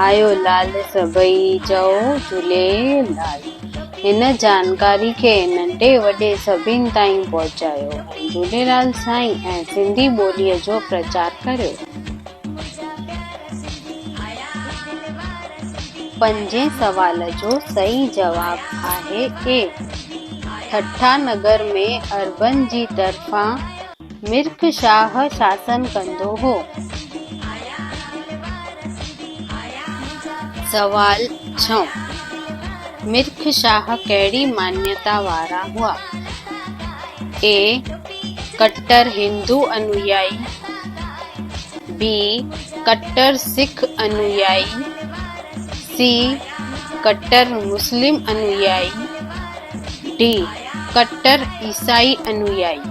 आयो लाल सभई चओ झूलेलाल। हिन जानकारी खे नंढे वॾे सभिनि ताईं पहुचायो ऐं झूलेलाल साईं ऐं सिंधी ॿोलीअ जो प्रचार करियो। पंजे सवाल जो सही जवाब आहे ए। ठट्ठा नगर में अरबन जी तरफ़ां मिर्ख शाह शासन कंदो हो। सवाल 6 मिर्ख शाह कहिड़ी मान्यता वारा हुआ? ए कट्टर हिंदू अनुयायी, बी कट्टर सिख अनुयायी, सी कट्टर मुस्लिम अनुयायी, डी कट्टर ईसाई अनुयायी।